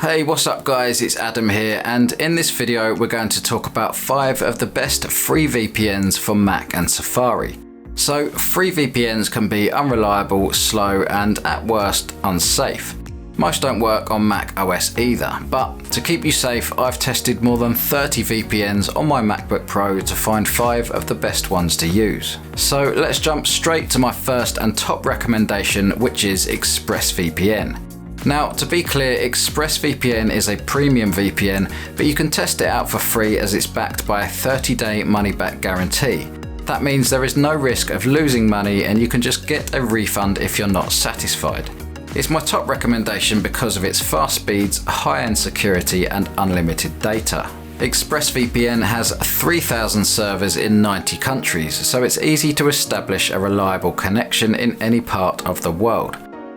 Hey, what's up guys, it's Adam here, and in this video we're going to talk about 5 of the best free VPNs for Mac and Safari. So free VPNs can be unreliable, slow and at worst unsafe. Most don't work on Mac OS either, but to keep you safe I've tested more than 30 VPNs on my MacBook Pro to find 5 of the best ones to use. So let's jump straight to my first and top recommendation, which is ExpressVPN. Now, to be clear, ExpressVPN is a premium VPN, but you can test it out for free as it's backed by a 30-day money-back guarantee. That means there is no risk of losing money and you can just get a refund if you're not satisfied. It's my top recommendation because of its fast speeds, high-end security and unlimited data. ExpressVPN has 3,000 servers in 90 countries, so it's easy to establish a reliable connection in any part of the world.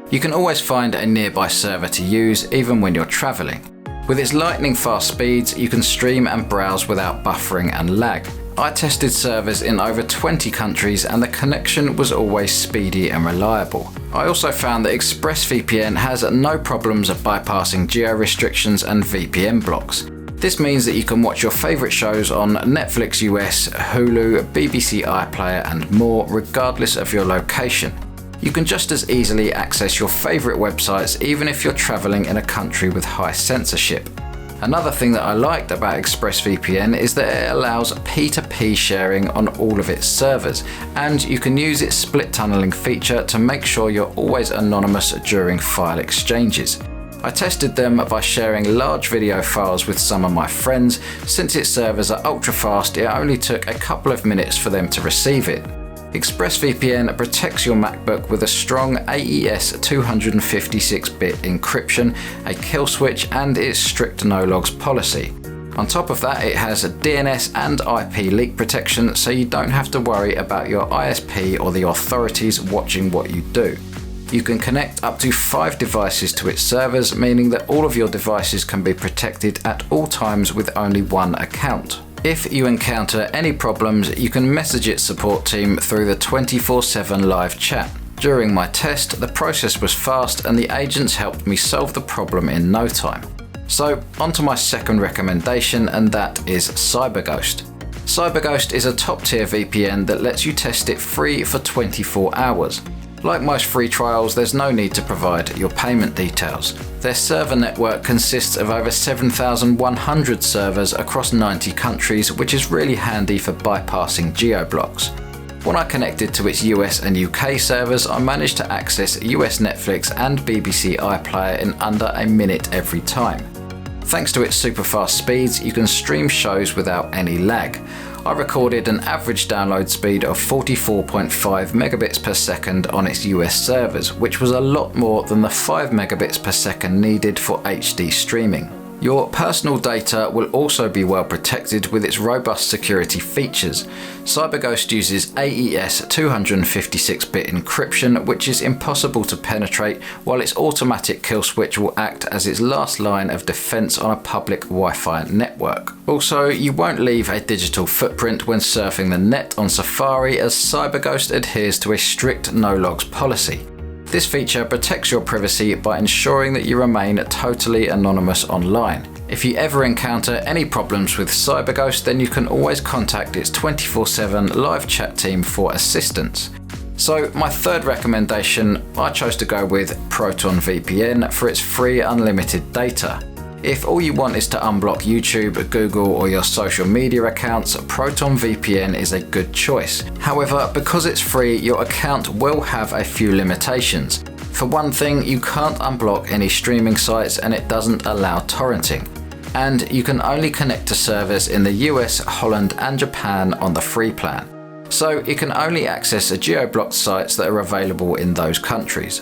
You can always find a nearby server to use even when you're traveling. With its lightning fast speeds, you can stream and browse without buffering and lag. I tested servers in over 20 countries and the connection was always speedy and reliable. I also found that ExpressVPN has no problems of bypassing geo restrictions and VPN blocks. This means that you can watch your favourite shows on Netflix US, Hulu, BBC iPlayer and more regardless of your location. You can just as easily access your favourite websites even if you're travelling in a country with high censorship. Another thing that I liked about ExpressVPN is that it allows P2P sharing on all of its servers, and you can use its split tunneling feature to make sure you're always anonymous during file exchanges. I tested them by sharing large video files with some of my friends. Since its servers are ultra fast, it only took a couple of minutes for them to receive it. ExpressVPN protects your MacBook with a strong AES 256-bit encryption, a kill switch and its strict no-logs policy. On top of that, it has DNS and IP leak protection, so you don't have to worry about your ISP or the authorities watching what you do. You can connect up to 5 devices to its servers, meaning that all of your devices can be protected at all times with only one account. If you encounter any problems, you can message its support team through the 24/7 live chat. During my test, the process was fast and the agents helped me solve the problem in no time. So, on to my second recommendation, and that is CyberGhost. CyberGhost is a top-tier VPN that lets you test it free for 24 hours. Like most free trials, there's no need to provide your payment details. Their server network consists of over 7,100 servers across 90 countries, which is really handy for bypassing geo-blocks. When I connected to its US and UK servers, I managed to access US Netflix and BBC iPlayer in under a minute every time. Thanks to its super fast speeds, you can stream shows without any lag. I recorded an average download speed of 44.5 megabits per second on its US servers, which was a lot more than the 5 megabits per second needed for HD streaming. Your personal data will also be well protected with its robust security features. CyberGhost uses AES 256-bit encryption, which is impossible to penetrate, while its automatic kill switch will act as its last line of defense on a public Wi-Fi network. Also, you won't leave a digital footprint when surfing the net on Safari, as CyberGhost adheres to a strict no-logs policy. This feature protects your privacy by ensuring that you remain totally anonymous online. If you ever encounter any problems with CyberGhost, then you can always contact its 24/7 live chat team for assistance. So my third recommendation, I chose to go with Proton VPN for its free unlimited data. If all you want is to unblock YouTube, Google or your social media accounts, Proton VPN is a good choice. However, because it's free, your account will have a few limitations. For one thing, you can't unblock any streaming sites and it doesn't allow torrenting. And you can only connect to servers in the US, Holland and Japan on the free plan. So it can only access geo-blocked sites that are available in those countries.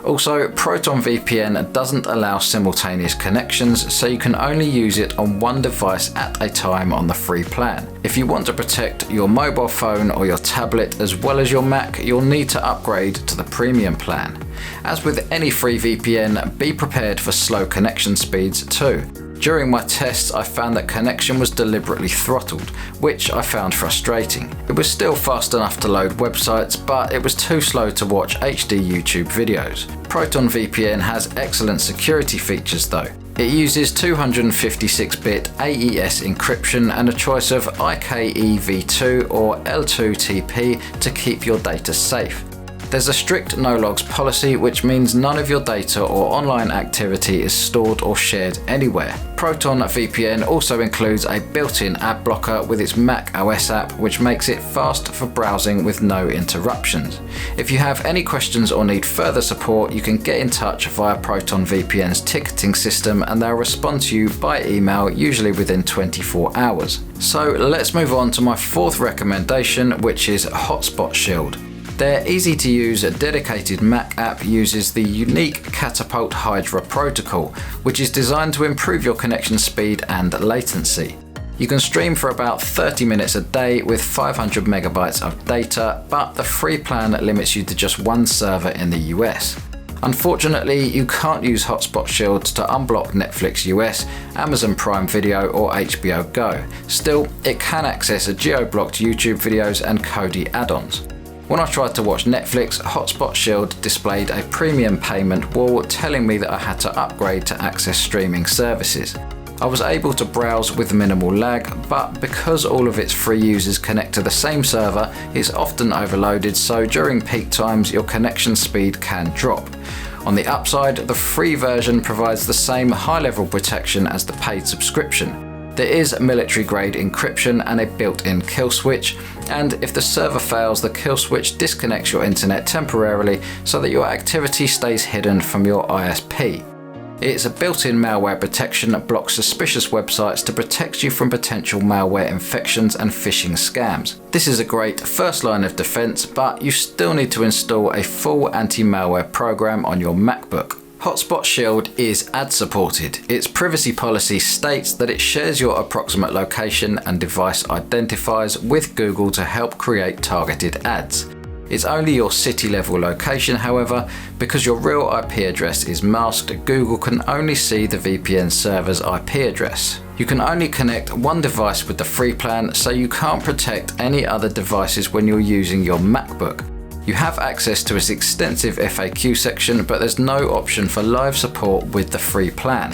Also, Proton VPN doesn't allow simultaneous connections, so you can only use it on one device at a time on the free plan. If you want to protect your mobile phone or your tablet as well as your Mac, you'll need to upgrade to the premium plan. As with any free VPN, be prepared for slow connection speeds too. During my tests, I found that connection was deliberately throttled, which I found frustrating. It was still fast enough to load websites, but it was too slow to watch HD YouTube videos. Proton VPN has excellent security features though. It uses 256-bit AES encryption and a choice of IKEv2 or L2TP to keep your data safe. There's a strict no-logs policy, which means none of your data or online activity is stored or shared anywhere. Proton VPN also includes a built-in ad blocker with its Mac OS app, which makes it fast for browsing with no interruptions. If you have any questions or need further support, you can get in touch via Proton VPN's ticketing system and they'll respond to you by email, usually within 24 hours. So let's move on to my fourth recommendation, which is Hotspot Shield. Their easy-to-use dedicated Mac app uses the unique Catapult Hydra protocol, which is designed to improve your connection speed and latency. You can stream for about 30 minutes a day with 500 megabytes of data, but the free plan limits you to just one server in the US. Unfortunately, you can't use Hotspot Shield to unblock Netflix US, Amazon Prime Video or HBO Go. Still, it can access geo-blocked YouTube videos and Kodi add-ons. When I tried to watch Netflix, Hotspot Shield displayed a premium payment wall telling me that I had to upgrade to access streaming services. I was able to browse with minimal lag, but because all of its free users connect to the same server, it's often overloaded, so during peak times your connection speed can drop. On the upside, the free version provides the same high-level protection as the paid subscription. There is military-grade encryption and a built-in kill switch, and if the server fails, the kill switch disconnects your internet temporarily so that your activity stays hidden from your ISP. Its built-in malware protection blocks suspicious websites to protect you from potential malware infections and phishing scams. This is a great first line of defense, but you still need to install a full anti-malware program on your MacBook. Hotspot Shield is ad-supported. Its privacy policy states that it shares your approximate location and device identifiers with Google to help create targeted ads. It's only your city-level location, however, because your real IP address is masked, Google can only see the VPN server's IP address. You can only connect one device with the free plan, so you can't protect any other devices when you're using your MacBook. You have access to its extensive FAQ section, but there's no option for live support with the free plan.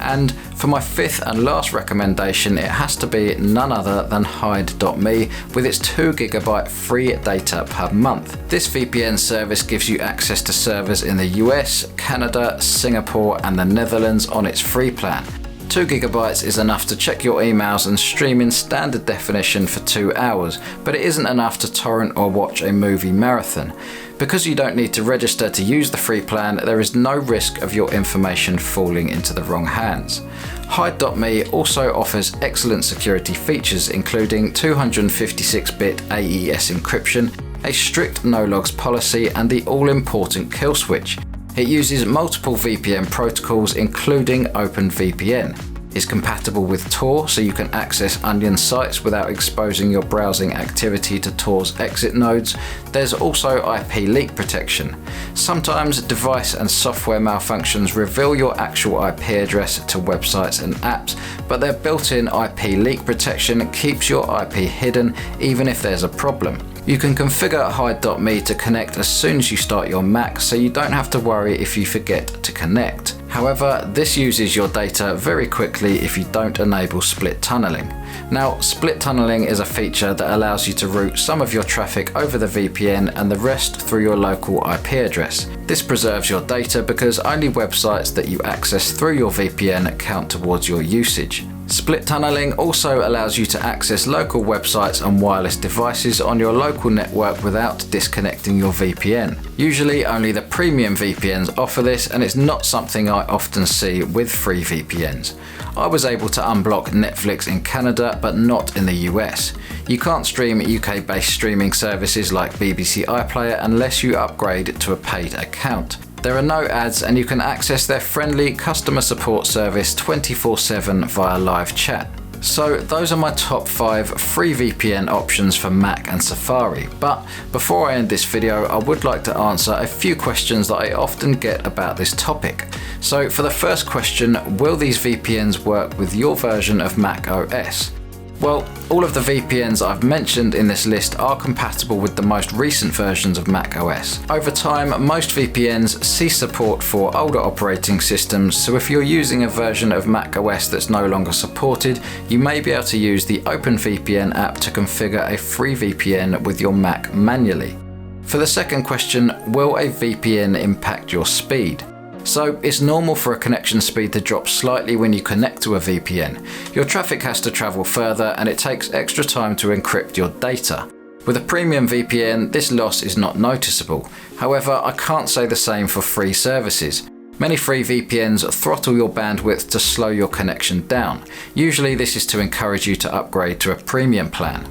And for my fifth and last recommendation, it has to be none other than Hide.me with its 2 GB free data per month. This VPN service gives you access to servers in the US, Canada, Singapore and the Netherlands on its free plan. 2 GB is enough to check your emails and stream in standard definition for 2 hours, but it isn't enough to torrent or watch a movie marathon. Because you don't need to register to use the free plan, there is no risk of your information falling into the wrong hands. Hide.me also offers excellent security features, including 256-bit AES encryption, a strict no-logs policy, and the all-important kill switch. It uses multiple VPN protocols, including OpenVPN. It's compatible with Tor, so you can access Onion sites without exposing your browsing activity to Tor's exit nodes. There's also IP leak protection. Sometimes device and software malfunctions reveal your actual IP address to websites and apps, but their built-in IP leak protection keeps your IP hidden even if there's a problem. You can configure Hide.me to connect as soon as you start your Mac, so you don't have to worry if you forget to connect. However, this uses your data very quickly if you don't enable split tunneling. Now, split tunneling is a feature that allows you to route some of your traffic over the VPN and the rest through your local IP address. This preserves your data because only websites that you access through your VPN count towards your usage. Split tunneling also allows you to access local websites and wireless devices on your local network without disconnecting your VPN. Usually only the premium VPNs offer this, and it's not something I often see with free VPNs. I was able to unblock Netflix in Canada, but not in the US. You can't stream UK-based streaming services like BBC iPlayer unless you upgrade to a paid account. There are no ads, and you can access their friendly customer support service 24/7 via live chat. So those are my top 5 free VPN options for Mac and Safari. But before I end this video, I would like to answer a few questions that I often get about this topic. So for the first question, will these VPNs work with your version of Mac OS? Well, all of the VPNs I've mentioned in this list are compatible with the most recent versions of Mac OS. Over time, most VPNs cease support for older operating systems, so if you're using a version of Mac OS that's no longer supported, you may be able to use the OpenVPN app to configure a free VPN with your Mac manually. For the second question, will a VPN impact your speed? So it's normal for a connection speed to drop slightly when you connect to a VPN. Your traffic has to travel further and it takes extra time to encrypt your data. With a premium VPN, this loss is not noticeable. However, I can't say the same for free services. Many free VPNs throttle your bandwidth to slow your connection down. Usually this is to encourage you to upgrade to a premium plan.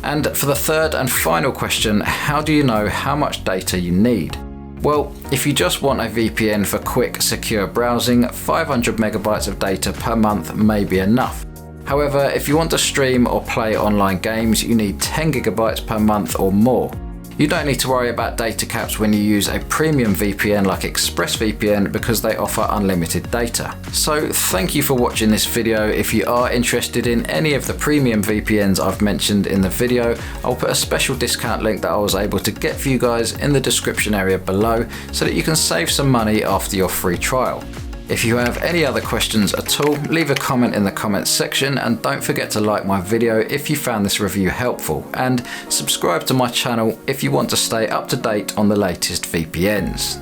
And for the third and final question, how do you know how much data you need? Well, if you just want a VPN for quick, secure browsing, 500 megabytes of data per month may be enough. However, if you want to stream or play online games, you need 10 gigabytes per month or more. You don't need to worry about data caps when you use a premium VPN like ExpressVPN because they offer unlimited data. So thank you for watching this video. If you are interested in any of the premium VPNs I've mentioned in the video, I'll put a special discount link that I was able to get for you guys in the description area below so that you can save some money after your free trial. If you have any other questions at all, leave a comment in the comments section and don't forget to like my video if you found this review helpful, and subscribe to my channel if you want to stay up to date on the latest VPNs.